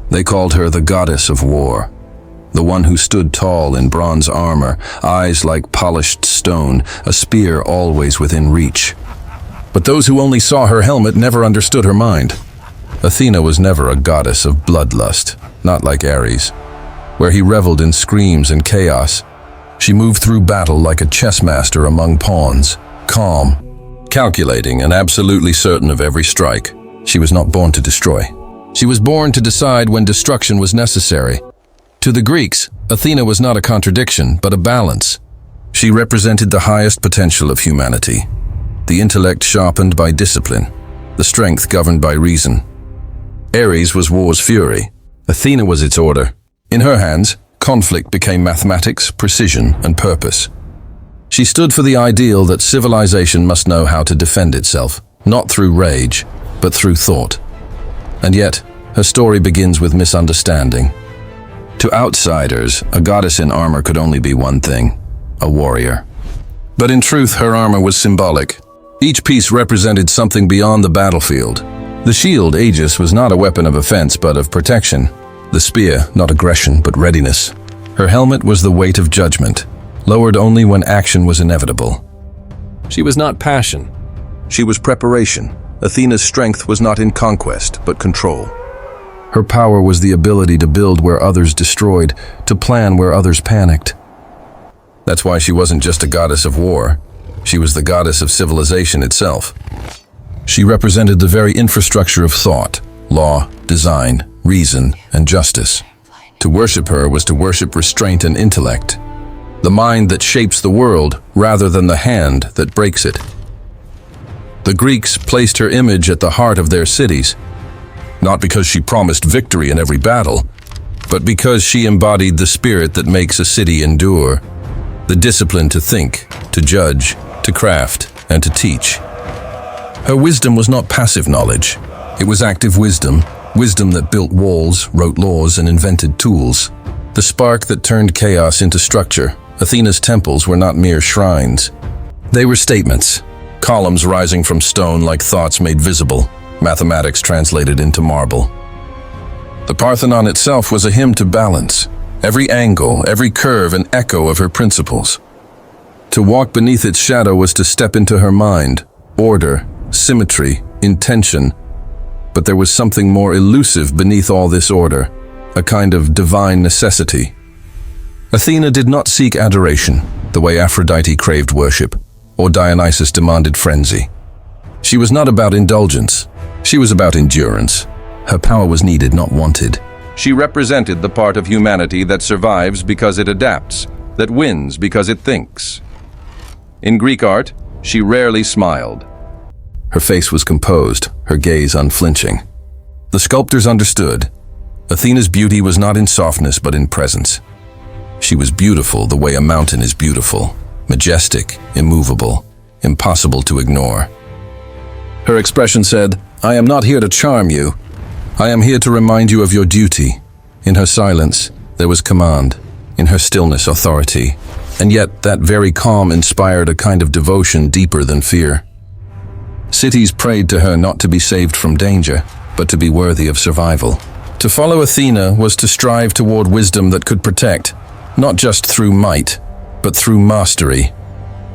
They called her the goddess of war, the one who stood tall in bronze armor, eyes like polished stone, a spear always within reach. But those who only saw her helmet never understood her mind. Athena was never a goddess of bloodlust, not like Ares, where he reveled in screams and chaos. She moved through battle like a chess master among pawns, calm, calculating and absolutely certain of every strike. She was not born to destroy. She was born to decide when destruction was necessary. To the Greeks, Athena was not a contradiction, but a balance. She represented the highest potential of humanity, the intellect sharpened by discipline, the strength governed by reason. Ares was war's fury. Athena was its order. In her hands, conflict became mathematics, precision, and purpose. She stood for the ideal that civilization must know how to defend itself, not through rage, but through thought. And yet, her story begins with misunderstanding. To outsiders, a goddess in armor could only be one thing: a warrior. But in truth, her armor was symbolic. Each piece represented something beyond the battlefield. The shield, Aegis, was not a weapon of offense, but of protection. The spear, not aggression, but readiness. Her helmet was the weight of judgment, lowered only when action was inevitable. She was not passion. She was preparation. Athena's strength was not in conquest, but control. Her power was the ability to build where others destroyed, to plan where others panicked. That's why she wasn't just a goddess of war. She was the goddess of civilization itself. She represented the very infrastructure of thought, law, design, reason, and justice. To worship her was to worship restraint and intellect, the mind that shapes the world rather than the hand that breaks it. The Greeks placed her image at the heart of their cities, not because she promised victory in every battle, but because she embodied the spirit that makes a city endure, the discipline to think, to judge, to craft, and to teach. Her wisdom was not passive knowledge. It was active wisdom, wisdom that built walls, wrote laws, and invented tools. The spark that turned chaos into structure. Athena's temples were not mere shrines. They were statements, columns rising from stone like thoughts made visible, mathematics translated into marble. The Parthenon itself was a hymn to balance, every angle, every curve an echo of her principles. To walk beneath its shadow was to step into her mind, order, symmetry, intention. But there was something more elusive beneath all this order, a kind of divine necessity. Athena did not seek adoration, the way Aphrodite craved worship, or Dionysus demanded frenzy. She was not about indulgence. She was about endurance. Her power was needed, not wanted. She represented the part of humanity that survives because it adapts, that wins because it thinks. In Greek art, she rarely smiled. Her face was composed, her gaze unflinching. The sculptors understood. Athena's beauty was not in softness, but in presence. She was beautiful the way a mountain is beautiful, majestic, immovable, impossible to ignore. Her expression said, "I am not here to charm you. I am here to remind you of your duty." In her silence, there was command. In her stillness, authority. And yet, that very calm inspired a kind of devotion deeper than fear. Cities prayed to her not to be saved from danger, but to be worthy of survival. To follow Athena was to strive toward wisdom that could protect, not just through might, but through mastery.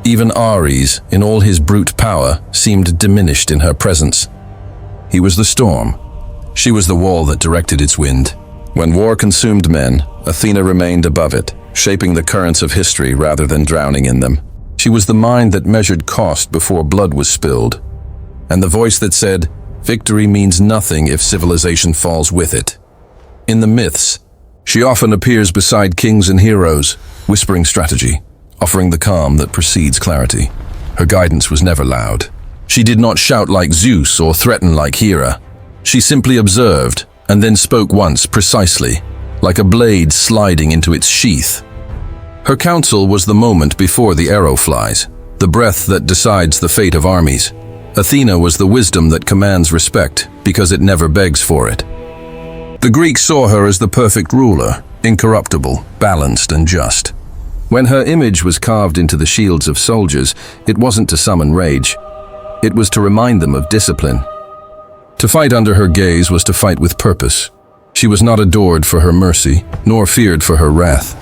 Even Ares, in all his brute power, seemed diminished in her presence. He was the storm. She was the wall that directed its wind. When war consumed men, Athena remained above it, shaping the currents of history rather than drowning in them. She was the mind that measured cost before blood was spilled, and the voice that said, "Victory means nothing if civilization falls with it." In the myths, she often appears beside kings and heroes, whispering strategy, offering the calm that precedes clarity. Her guidance was never loud. She did not shout like Zeus or threaten like Hera. She simply observed, and then spoke once precisely, like a blade sliding into its sheath. Her counsel was the moment before the arrow flies, the breath that decides the fate of armies. Athena was the wisdom that commands respect because it never begs for it. The Greeks saw her as the perfect ruler, incorruptible, balanced, and just. When her image was carved into the shields of soldiers, it wasn't to summon rage. It was to remind them of discipline. To fight under her gaze was to fight with purpose. She was not adored for her mercy, nor feared for her wrath.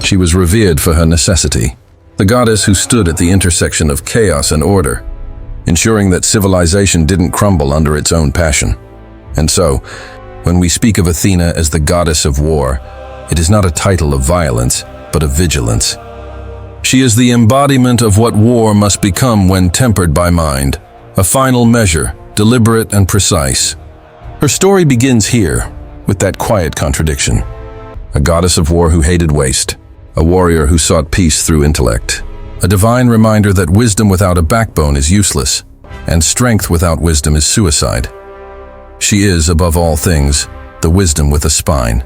She was revered for her necessity, the goddess who stood at the intersection of chaos and order, ensuring that civilization didn't crumble under its own passion. And so, when we speak of Athena as the goddess of war, it is not a title of violence, but of vigilance. She is the embodiment of what war must become when tempered by mind, a final measure, deliberate and precise. Her story begins here, with that quiet contradiction. A goddess of war who hated waste, a warrior who sought peace through intellect, a divine reminder that wisdom without a backbone is useless, and strength without wisdom is suicide. She is, above all things, the wisdom with a spine.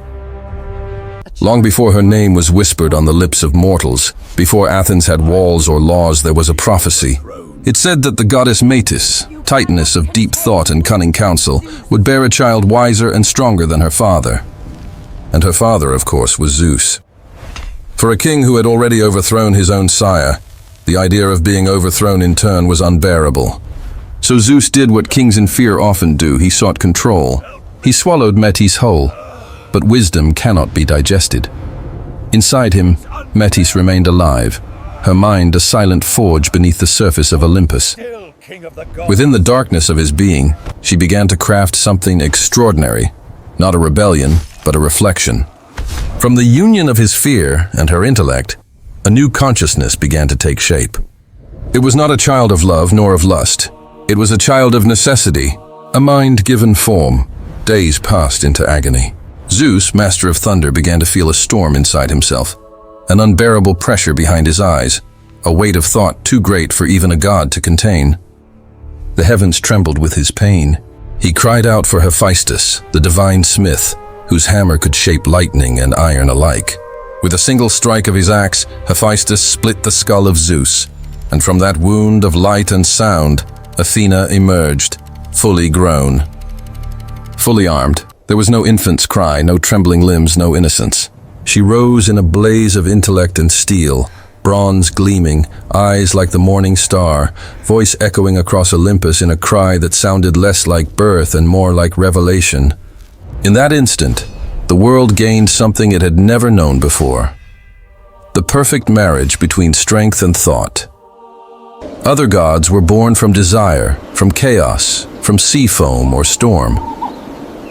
Long before her name was whispered on the lips of mortals, before Athens had walls or laws, there was a prophecy. It said that the goddess Metis, titaness of deep thought and cunning counsel, would bear a child wiser and stronger than her father. And her father, of course, was Zeus. For a king who had already overthrown his own sire, the idea of being overthrown in turn was unbearable. So Zeus did what kings in fear often do. He sought control. He swallowed Metis whole. But wisdom cannot be digested. Inside him, Metis remained alive, her mind a silent forge beneath the surface of Olympus. Within the darkness of his being, she began to craft something extraordinary, not a rebellion, but a reflection. From the union of his fear and her intellect, a new consciousness began to take shape. It was not a child of love nor of lust. It was a child of necessity, a mind given form. Days passed into agony. Zeus, master of thunder, began to feel a storm inside himself, an unbearable pressure behind his eyes, a weight of thought too great for even a god to contain. The heavens trembled with his pain. He cried out for Hephaestus, the divine smith, whose hammer could shape lightning and iron alike. With a single strike of his axe, Hephaestus split the skull of Zeus, and from that wound of light and sound, Athena emerged, fully grown. Fully armed, there was no infant's cry, no trembling limbs, no innocence. She rose in a blaze of intellect and steel, bronze gleaming, eyes like the morning star, voice echoing across Olympus in a cry that sounded less like birth and more like revelation. In that instant, the world gained something it had never known before. The perfect marriage between strength and thought. Other gods were born from desire, from chaos, from sea foam or storm.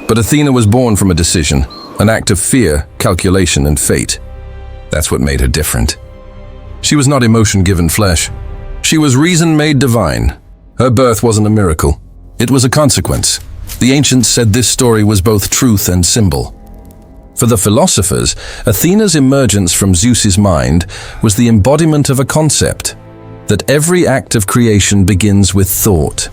But Athena was born from a decision, an act of fear, calculation, and fate. That's what made her different. She was not emotion given flesh. She was reason made divine. Her birth wasn't a miracle. It was a consequence. The ancients said this story was both truth and symbol. For the philosophers, Athena's emergence from Zeus's mind was the embodiment of a concept, that every act of creation begins with thought.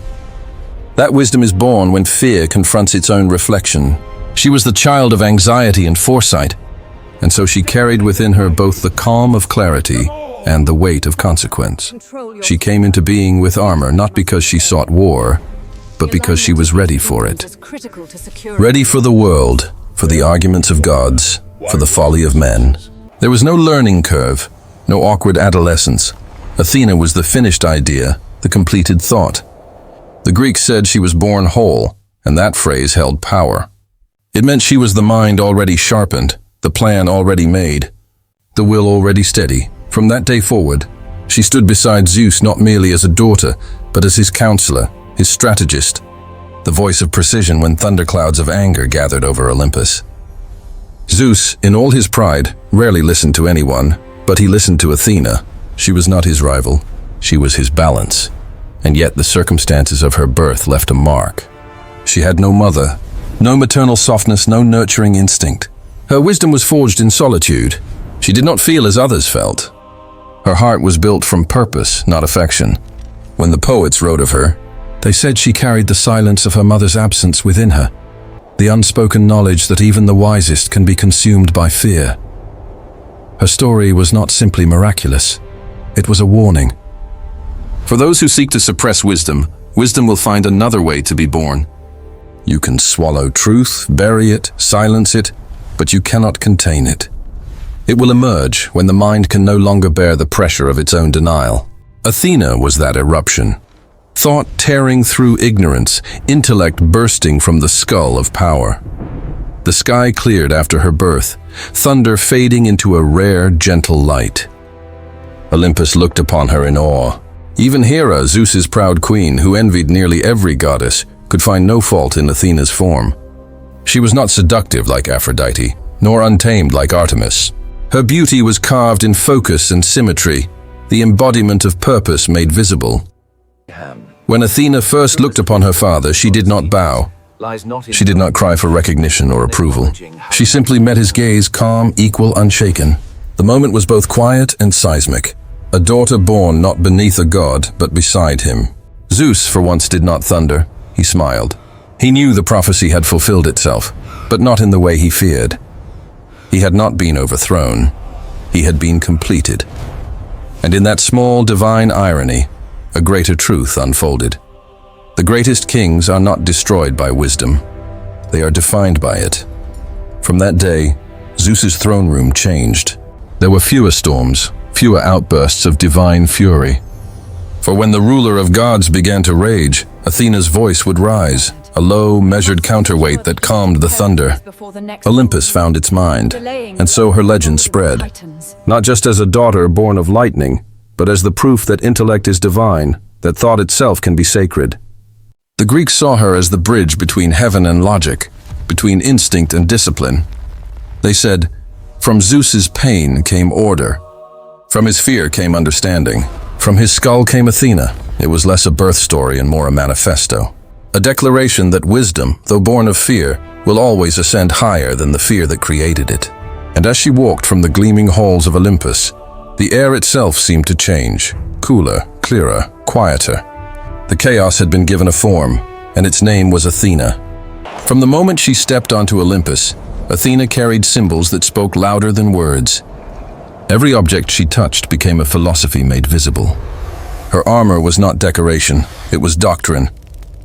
That wisdom is born when fear confronts its own reflection. She was the child of anxiety and foresight, and so she carried within her both the calm of clarity and the weight of consequence. She came into being with armor not because she sought war, but because she was ready for it. Ready for the world, for the arguments of gods, for the folly of men. There was no learning curve, no awkward adolescence. Athena was the finished idea, the completed thought. The Greeks said she was born whole, and that phrase held power. It meant she was the mind already sharpened, the plan already made, the will already steady. From that day forward, she stood beside Zeus not merely as a daughter, but as his counselor, his strategist, the voice of precision when thunderclouds of anger gathered over Olympus. Zeus, in all his pride, rarely listened to anyone, but he listened to Athena. She was not his rival, she was his balance. And yet the circumstances of her birth left a mark. She had no mother, no maternal softness, no nurturing instinct. Her wisdom was forged in solitude. She did not feel as others felt. Her heart was built from purpose, not affection. When the poets wrote of her, they said she carried the silence of her mother's absence within her, the unspoken knowledge that even the wisest can be consumed by fear. Her story was not simply miraculous, it was a warning. For those who seek to suppress wisdom, wisdom will find another way to be born. You can swallow truth, bury it, silence it, but you cannot contain it. It will emerge when the mind can no longer bear the pressure of its own denial. Athena was that eruption. Thought tearing through ignorance, intellect bursting from the skull of power. The sky cleared after her birth, thunder fading into a rare, gentle light. Olympus looked upon her in awe. Even Hera, Zeus's proud queen, who envied nearly every goddess, could find no fault in Athena's form. She was not seductive like Aphrodite, nor untamed like Artemis. Her beauty was carved in focus and symmetry, the embodiment of purpose made visible. When Athena first looked upon her father, she did not bow. She did not cry for recognition or approval. She simply met his gaze, calm, equal, unshaken. The moment was both quiet and seismic. A daughter born not beneath a god, but beside him. Zeus, for once, did not thunder. He smiled. He knew the prophecy had fulfilled itself, but not in the way he feared. He had not been overthrown. He had been completed. And in that small divine irony, a greater truth unfolded. The greatest kings are not destroyed by wisdom. They are defined by it. From that day, Zeus's throne room changed. There were fewer storms, fewer outbursts of divine fury. For when the ruler of gods began to rage, Athena's voice would rise, a low, measured counterweight that calmed the thunder. Olympus found its mind, and so her legend spread, not just as a daughter born of lightning, but as the proof that intellect is divine, that thought itself can be sacred. The Greeks saw her as the bridge between heaven and logic, between instinct and discipline. They said, "From Zeus's pain came order. From his fear came understanding. From his skull came Athena." It was less a birth story and more a manifesto. A declaration that wisdom, though born of fear, will always ascend higher than the fear that created it. And as she walked from the gleaming halls of Olympus, the air itself seemed to change, cooler, clearer, quieter. The chaos had been given a form, and its name was Athena. From the moment she stepped onto Olympus, Athena carried symbols that spoke louder than words. Every object she touched became a philosophy made visible. Her armor was not decoration, it was doctrine.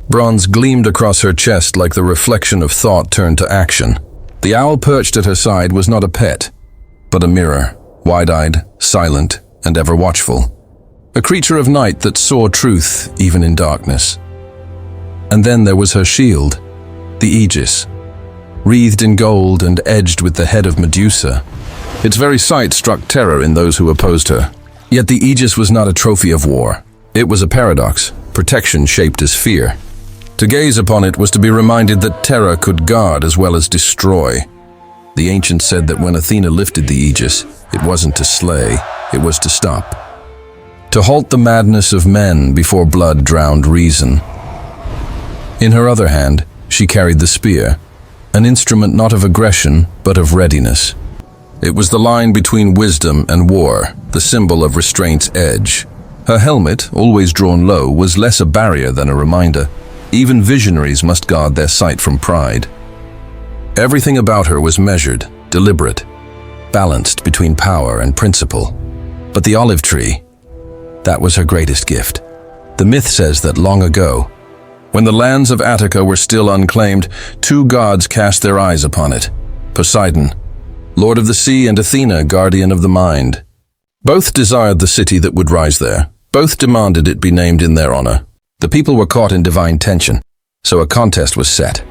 Bronze gleamed across her chest like the reflection of thought turned to action. The owl perched at her side was not a pet, but a mirror, wide-eyed, silent, and ever watchful. A creature of night that saw truth even in darkness. And then there was her shield, the Aegis, wreathed in gold and edged with the head of Medusa. Its very sight struck terror in those who opposed her. Yet the Aegis was not a trophy of war. It was a paradox, protection shaped as fear. To gaze upon it was to be reminded that terror could guard as well as destroy. The ancients said that when Athena lifted the Aegis, it wasn't to slay, it was to stop. To halt the madness of men before blood drowned reason. In her other hand, she carried the spear, an instrument not of aggression, but of readiness. It was the line between wisdom and war, the symbol of restraint's edge. Her helmet, always drawn low, was less a barrier than a reminder. Even visionaries must guard their sight from pride. Everything about her was measured, deliberate, balanced between power and principle. But the olive tree, that was her greatest gift. The myth says that long ago, when the lands of Attica were still unclaimed, two gods cast their eyes upon it. Poseidon, lord of the sea, and Athena, guardian of the mind. Both desired the city that would rise there. Both demanded it be named in their honor. The people were caught in divine tension, so a contest was set.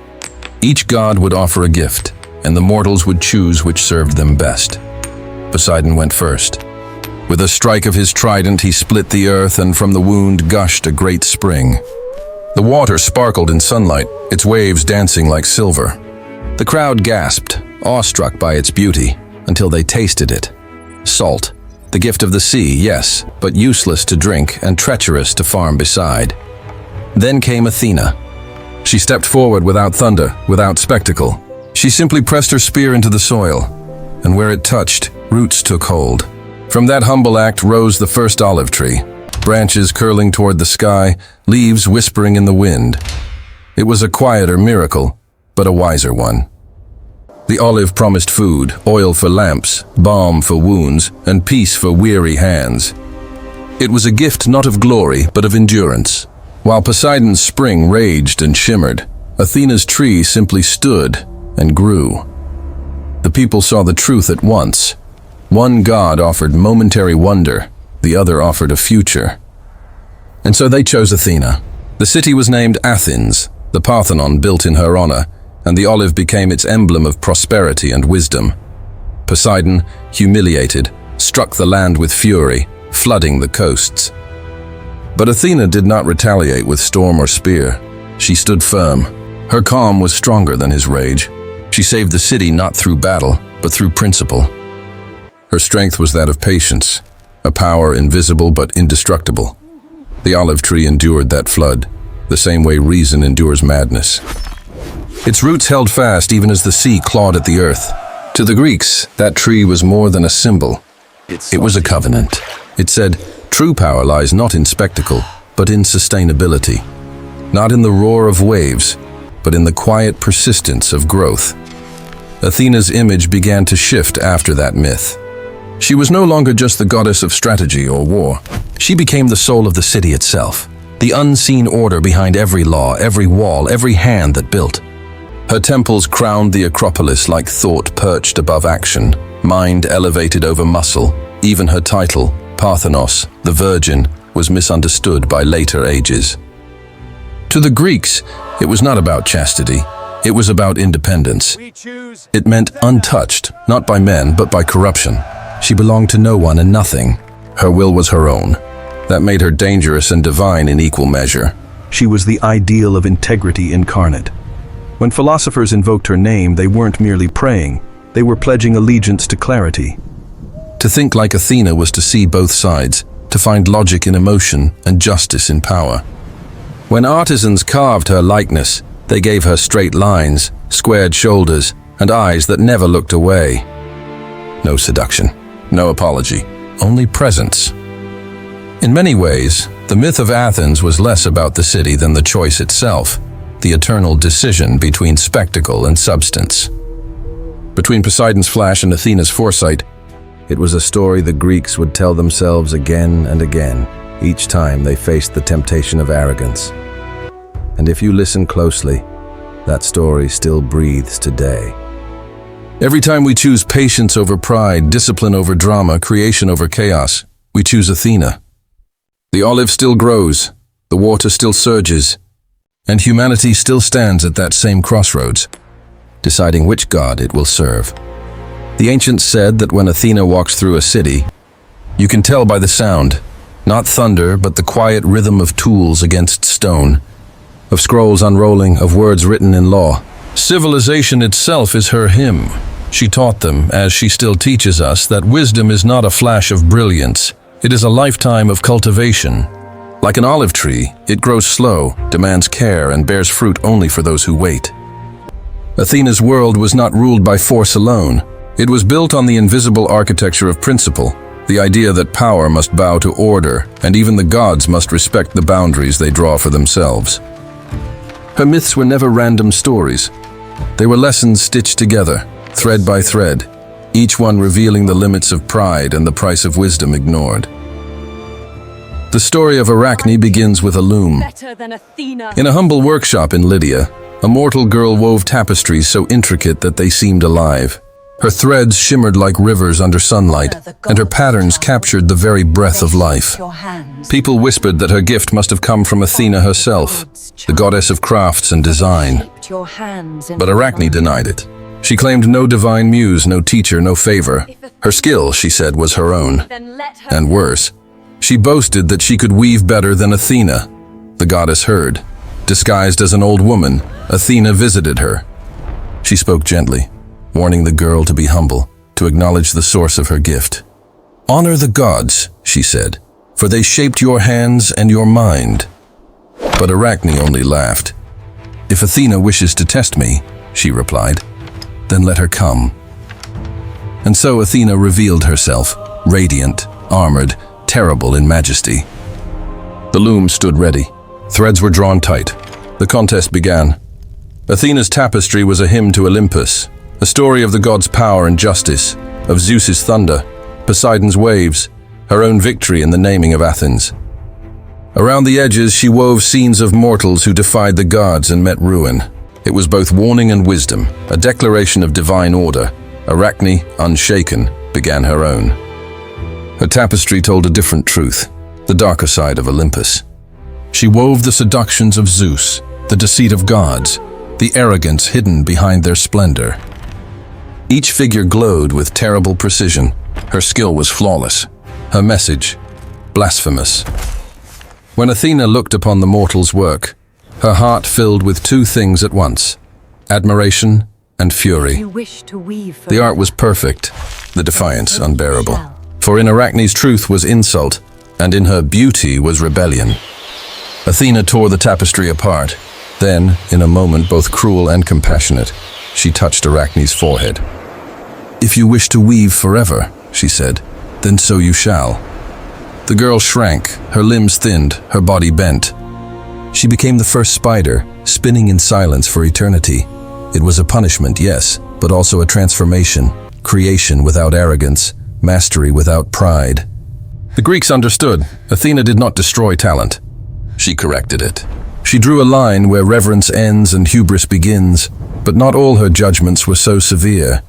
Each god would offer a gift, and the mortals would choose which served them best. Poseidon went first. With a strike of his trident, he split the earth, and from the wound gushed a great spring. The water sparkled in sunlight, its waves dancing like silver. The crowd gasped, awestruck by its beauty, until they tasted it. Salt, the gift of the sea, yes, but useless to drink and treacherous to farm beside. Then came Athena. She stepped forward without thunder, without spectacle. She simply pressed her spear into the soil, and where it touched, roots took hold. From that humble act rose the first olive tree, branches curling toward the sky, leaves whispering in the wind. It was a quieter miracle, but a wiser one. The olive promised food, oil for lamps, balm for wounds, and peace for weary hands. It was a gift not of glory, but of endurance. While Poseidon's spring raged and shimmered, Athena's tree simply stood and grew. The people saw the truth at once. One god offered momentary wonder, the other offered a future. And so they chose Athena. The city was named Athens, the Parthenon built in her honor, and the olive became its emblem of prosperity and wisdom. Poseidon, humiliated, struck the land with fury, flooding the coasts. But Athena did not retaliate with storm or spear. She stood firm. Her calm was stronger than his rage. She saved the city not through battle, but through principle. Her strength was that of patience, a power invisible but indestructible. The olive tree endured that flood, the same way reason endures madness. Its roots held fast even as the sea clawed at the earth. To the Greeks, that tree was more than a symbol. It was a covenant. It said, true power lies not in spectacle, but in sustainability. Not in the roar of waves, but in the quiet persistence of growth. Athena's image began to shift after that myth. She was no longer just the goddess of strategy or war. She became the soul of the city itself, the unseen order behind every law, every wall, every hand that built. Her temples crowned the Acropolis like thought perched above action, mind elevated over muscle. Even her title, Parthenos, the Virgin, was misunderstood by later ages. To the Greeks, it was not about chastity. It was about independence. It meant untouched, not by men, but by corruption. She belonged to no one and nothing. Her will was her own. That made her dangerous and divine in equal measure. She was the ideal of integrity incarnate. When philosophers invoked her name, they weren't merely praying. They were pledging allegiance to clarity. To think like Athena was to see both sides, to find logic in emotion and justice in power. When artisans carved her likeness, they gave her straight lines, squared shoulders, and eyes that never looked away. No seduction, no apology, only presence. In many ways, the myth of Athens was less about the city than the choice itself, the eternal decision between spectacle and substance. Between Poseidon's flash and Athena's foresight, it was a story the Greeks would tell themselves again and again, each time they faced the temptation of arrogance. And if you listen closely, that story still breathes today. Every time we choose patience over pride, discipline over drama, creation over chaos, we choose Athena. The olive still grows, the water still surges, and humanity still stands at that same crossroads, deciding which god it will serve. The ancients said that when Athena walks through a city, you can tell by the sound, not thunder, but the quiet rhythm of tools against stone, of scrolls unrolling, of words written in law. Civilization itself is her hymn. She taught them, as she still teaches us, that wisdom is not a flash of brilliance. It is a lifetime of cultivation. Like an olive tree, it grows slow, demands care, and bears fruit only for those who wait. Athena's world was not ruled by force alone. It was built on the invisible architecture of principle, the idea that power must bow to order, and even the gods must respect the boundaries they draw for themselves. Her myths were never random stories. They were lessons stitched together, thread by thread, each one revealing the limits of pride and the price of wisdom ignored. The story of Arachne begins with a loom. In a humble workshop in Lydia, a mortal girl wove tapestries so intricate that they seemed alive. Her threads shimmered like rivers under sunlight, and her patterns captured the very breath of life. People whispered that her gift must have come from Athena herself, the goddess of crafts and design. But Arachne denied it. She claimed no divine muse, no teacher, no favor. Her skill, she said, was her own. And worse, she boasted that she could weave better than Athena. The goddess heard. Disguised as an old woman, Athena visited her. She spoke gently, warning the girl to be humble, to acknowledge the source of her gift. "Honor the gods," she said, "for they shaped your hands and your mind." But Arachne only laughed. "If Athena wishes to test me," she replied, "then let her come." And so Athena revealed herself, radiant, armored, terrible in majesty. The loom stood ready. Threads were drawn tight. The contest began. Athena's tapestry was a hymn to Olympus, a story of the gods' power and justice, of Zeus's thunder, Poseidon's waves, her own victory in the naming of Athens. Around the edges, she wove scenes of mortals who defied the gods and met ruin. It was both warning and wisdom, a declaration of divine order. Arachne, unshaken, began her own. Her tapestry told a different truth, the darker side of Olympus. She wove the seductions of Zeus, the deceit of gods, the arrogance hidden behind their splendor. Each figure glowed with terrible precision. Her skill was flawless, her message blasphemous. When Athena looked upon the mortal's work, her heart filled with two things at once: admiration and fury. You wish to weave The art was perfect, the defiance unbearable. For in Arachne's truth was insult, and in her beauty was rebellion. Athena tore the tapestry apart. Then, in a moment both cruel and compassionate, she touched Arachne's forehead. "If you wish to weave forever," she said, "then so you shall." The girl shrank, her limbs thinned, her body bent. She became the first spider, spinning in silence for eternity. It was a punishment, yes, but also a transformation, creation without arrogance, mastery without pride. The Greeks understood. Athena did not destroy talent. She corrected it. She drew a line where reverence ends and hubris begins, but not all her judgments were so severe.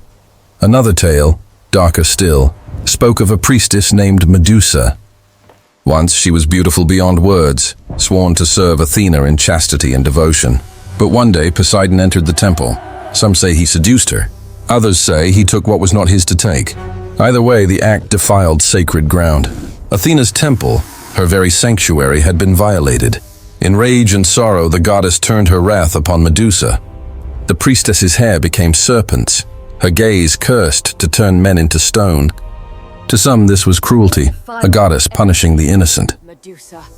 Another tale, darker still, spoke of a priestess named Medusa. Once she was beautiful beyond words, sworn to serve Athena in chastity and devotion. But one day Poseidon entered the temple. Some say he seduced her. Others say he took what was not his to take. Either way, the act defiled sacred ground. Athena's temple, her very sanctuary, had been violated. In rage and sorrow, the goddess turned her wrath upon Medusa. The priestess's hair became serpents. Her gaze cursed to turn men into stone. To some, this was cruelty, a goddess punishing the innocent.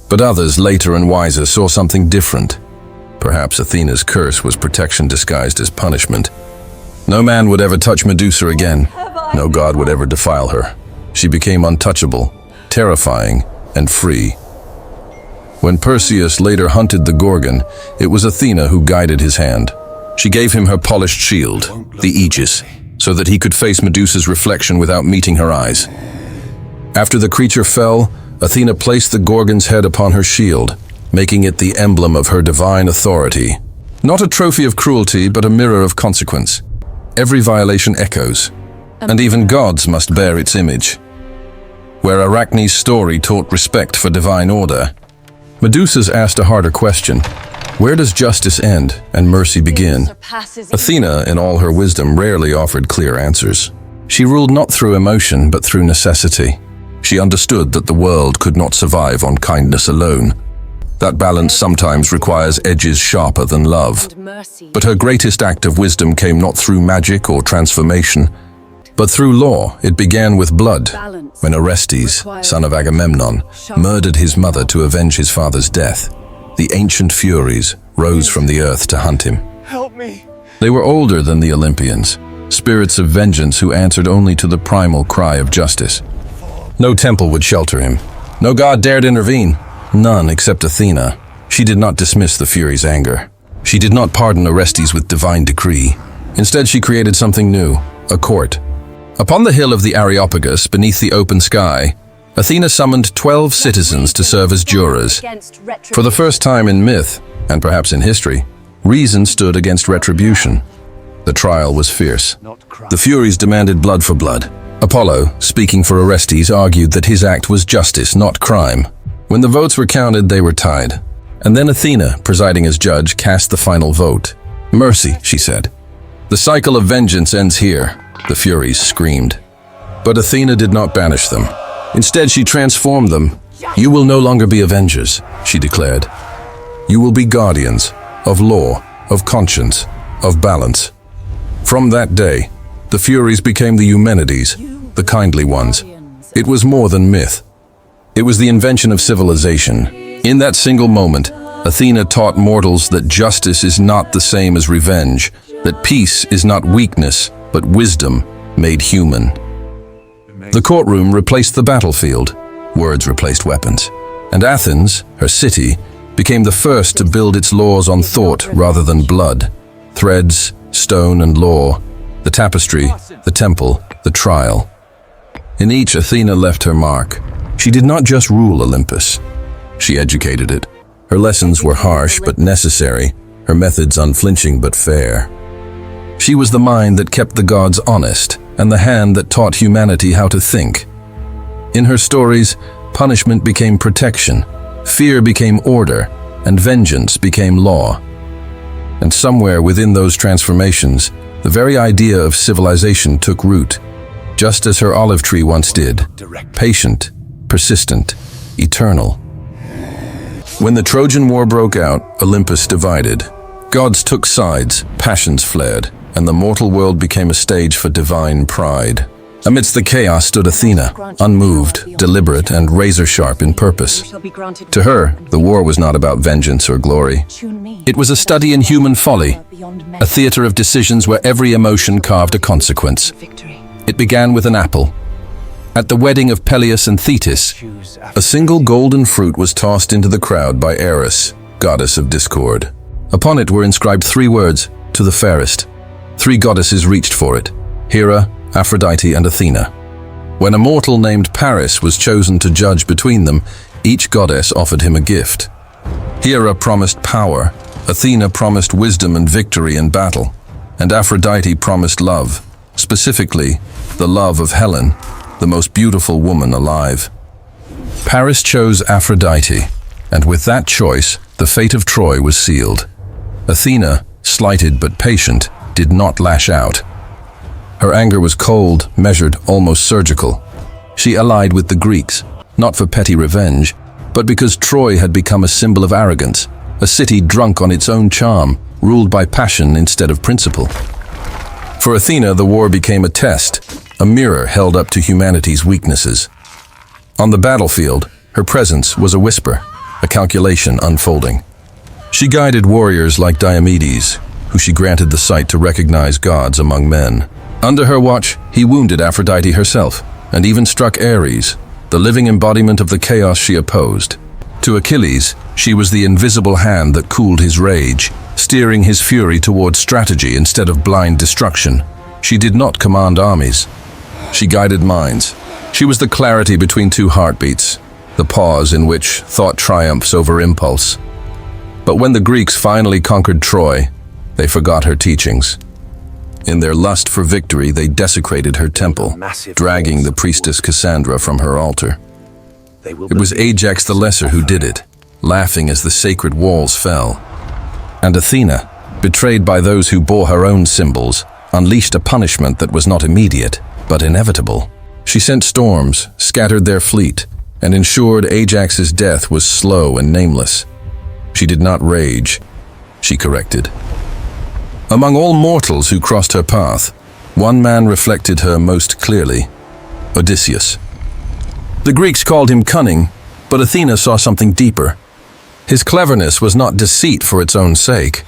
But others, later and wiser, saw something different. Perhaps Athena's curse was protection disguised as punishment. No man would ever touch Medusa again. No god would ever defile her. She became untouchable, terrifying, and free. When Perseus later hunted the Gorgon, it was Athena who guided his hand. She gave him her polished shield, the Aegis, so that he could face Medusa's reflection without meeting her eyes. After the creature fell, Athena placed the Gorgon's head upon her shield, making it the emblem of her divine authority. Not a trophy of cruelty, but a mirror of consequence. Every violation echoes, and even gods must bear its image. Where Arachne's story taught respect for divine order, Medusa's asked a harder question. Where does justice end and mercy begin? Athena, in all her wisdom, rarely offered clear answers. She ruled not through emotion, but through necessity. She understood that the world could not survive on kindness alone. That balance sometimes requires edges sharper than love. But her greatest act of wisdom came not through magic or transformation, but through law. It began with blood, when Orestes, son of Agamemnon, murdered his mother to avenge his father's death. The ancient Furies rose from the earth to hunt him. Help me! They were older than the Olympians, spirits of vengeance who answered only to the primal cry of justice. No temple would shelter him. No god dared intervene. None except Athena. She did not dismiss the Furies' anger. She did not pardon Orestes with divine decree. Instead, she created something new, a court. Upon the hill of the Areopagus, beneath the open sky, Athena summoned 12 citizens to serve as jurors. For the first time in myth, and perhaps in history, reason stood against retribution. The trial was fierce. The Furies demanded blood for blood. Apollo, speaking for Orestes, argued that his act was justice, not crime. When the votes were counted, they were tied. And then Athena, presiding as judge, cast the final vote. "Mercy," she said. "The cycle of vengeance ends here," the Furies screamed. But Athena did not banish them. Instead, she transformed them. "You will no longer be avengers," she declared. "You will be guardians of law, of conscience, of balance." From that day, the Furies became the Eumenides, the kindly ones. It was more than myth. It was the invention of civilization. In that single moment, Athena taught mortals that justice is not the same as revenge, that peace is not weakness, but wisdom made human. The courtroom replaced the battlefield. Words replaced weapons. And Athens, her city, became the first to build its laws on thought rather than blood. Threads, stone, and law. The tapestry, the temple, the trial. In each, Athena left her mark. She did not just rule Olympus. She educated it. Her lessons were harsh but necessary, her methods unflinching but fair. She was the mind that kept the gods honest, and the hand that taught humanity how to think. In her stories, punishment became protection, fear became order, and vengeance became law. And somewhere within those transformations, the very idea of civilization took root, just as her olive tree once did, patient, persistent, eternal. When the Trojan War broke out, Olympus divided. Gods took sides, passions fled, and the mortal world became a stage for divine pride. Amidst the chaos stood Athena, unmoved, deliberate, and razor-sharp in purpose. To her, the war was not about vengeance or glory. It was a study in human folly, a theater of decisions where every emotion carved a consequence. It began with an apple. At the wedding of Peleus and Thetis, a single golden fruit was tossed into the crowd by Eris, goddess of discord. Upon it were inscribed 3 words, "To the fairest." 3 goddesses reached for it, Hera, Aphrodite, and Athena. When a mortal named Paris was chosen to judge between them, each goddess offered him a gift. Hera promised power, Athena promised wisdom and victory in battle, and Aphrodite promised love, specifically the love of Helen, the most beautiful woman alive. Paris chose Aphrodite, and with that choice, the fate of Troy was sealed. Athena, slighted but patient, did not lash out. Her anger was cold, measured, almost surgical. She allied with the Greeks, not for petty revenge, but because Troy had become a symbol of arrogance, a city drunk on its own charm, ruled by passion instead of principle. For Athena, the war became a test, a mirror held up to humanity's weaknesses. On the battlefield, her presence was a whisper, a calculation unfolding. She guided warriors like Diomedes, who she granted the sight to recognize gods among men. Under her watch, he wounded Aphrodite herself, and even struck Ares, the living embodiment of the chaos she opposed. To Achilles, she was the invisible hand that cooled his rage, steering his fury towards strategy instead of blind destruction. She did not command armies. She guided minds. She was the clarity between 2 heartbeats, the pause in which thought triumphs over impulse. But when the Greeks finally conquered Troy, they forgot her teachings. In their lust for victory, they desecrated her temple, dragging the priestess Cassandra from her altar. It was Ajax the Lesser who did it, laughing as the sacred walls fell. And Athena, betrayed by those who bore her own symbols, unleashed a punishment that was not immediate, but inevitable. She sent storms, scattered their fleet, and ensured Ajax's death was slow and nameless. She did not rage, she corrected. Among all mortals who crossed her path, one man reflected her most clearly, Odysseus. The Greeks called him cunning, but Athena saw something deeper. His cleverness was not deceit for its own sake.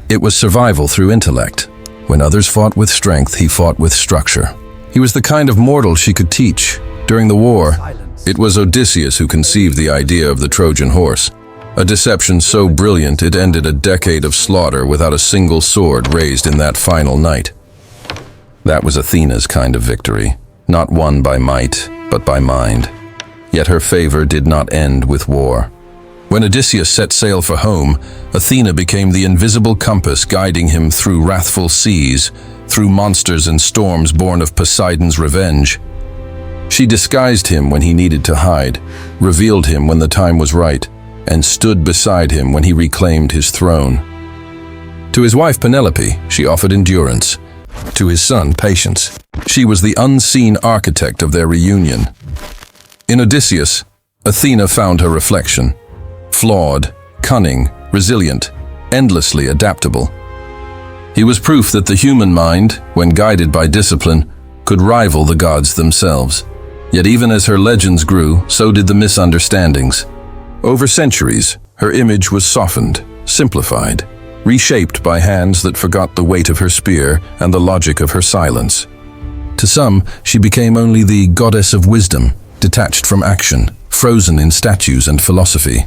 It was survival through intellect. When others fought with strength, he fought with structure. He was the kind of mortal she could teach. During the war, it was Odysseus who conceived the idea of the Trojan horse. A deception so brilliant it ended a decade of slaughter without a single sword raised in that final night. That was Athena's kind of victory, not won by might, but by mind. Yet her favor did not end with war. When Odysseus set sail for home, Athena became the invisible compass guiding him through wrathful seas, through monsters and storms born of Poseidon's revenge. She disguised him when he needed to hide, revealed him when the time was right, and stood beside him when he reclaimed his throne. To his wife Penelope, she offered endurance. To his son, patience. She was the unseen architect of their reunion. In Odysseus, Athena found her reflection. Flawed, cunning, resilient, endlessly adaptable. He was proof that the human mind, when guided by discipline, could rival the gods themselves. Yet even as her legends grew, so did the misunderstandings. Over centuries, her image was softened, simplified, reshaped by hands that forgot the weight of her spear and the logic of her silence. To some, she became only the goddess of wisdom, detached from action, frozen in statues and philosophy.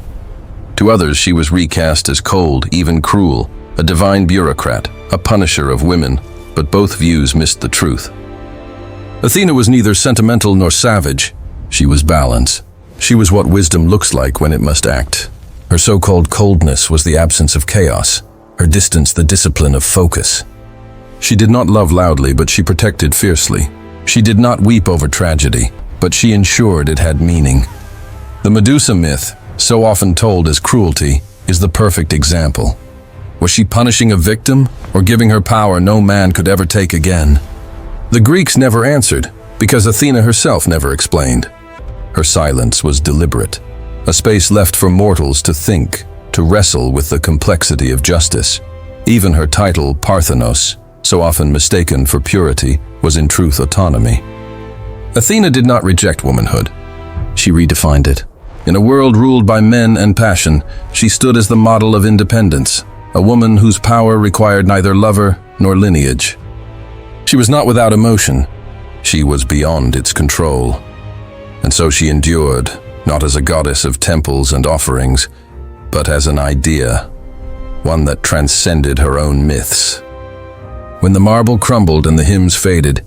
To others, she was recast as cold, even cruel, a divine bureaucrat, a punisher of women, but both views missed the truth. Athena was neither sentimental nor savage. She was balance. She was what wisdom looks like when it must act. Her so-called coldness was the absence of chaos, her distance the discipline of focus. She did not love loudly, but she protected fiercely. She did not weep over tragedy, but she ensured it had meaning. The Medusa myth, so often told as cruelty, is the perfect example. Was she punishing a victim or giving her power no man could ever take again? The Greeks never answered because Athena herself never explained. Her silence was deliberate, a space left for mortals to think, to wrestle with the complexity of justice. Even her title, Parthenos, so often mistaken for purity, was in truth autonomy. Athena did not reject womanhood. She redefined it. In a world ruled by men and passion, she stood as the model of independence, a woman whose power required neither lover nor lineage. She was not without emotion. She was beyond its control. And so she endured, not as a goddess of temples and offerings, but as an idea, one that transcended her own myths. When the marble crumbled and the hymns faded,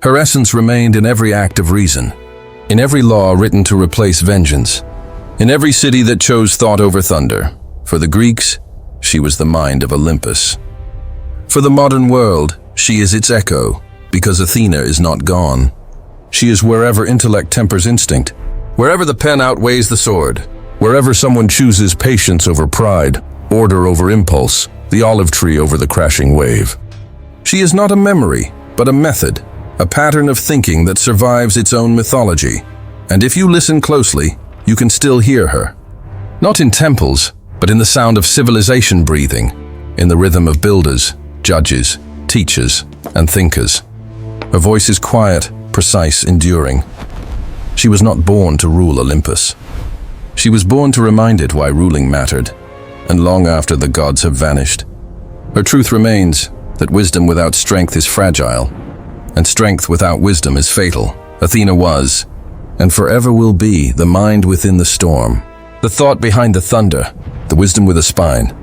her essence remained in every act of reason, in every law written to replace vengeance, in every city that chose thought over thunder. For the Greeks, she was the mind of Olympus. For the modern world, she is its echo, because Athena is not gone. She is wherever intellect tempers instinct, wherever the pen outweighs the sword, wherever someone chooses patience over pride, order over impulse, the olive tree over the crashing wave. She is not a memory, but a method, a pattern of thinking that survives its own mythology. And if you listen closely, you can still hear her. Not in temples, but in the sound of civilization breathing, in the rhythm of builders, judges, teachers, and thinkers. Her voice is quiet, precise, enduring. She was not born to rule Olympus. She was born to remind it why ruling mattered, and long after the gods have vanished. Her truth remains that wisdom without strength is fragile, and strength without wisdom is fatal. Athena was, and forever will be, the mind within the storm, the thought behind the thunder, the wisdom with a spine,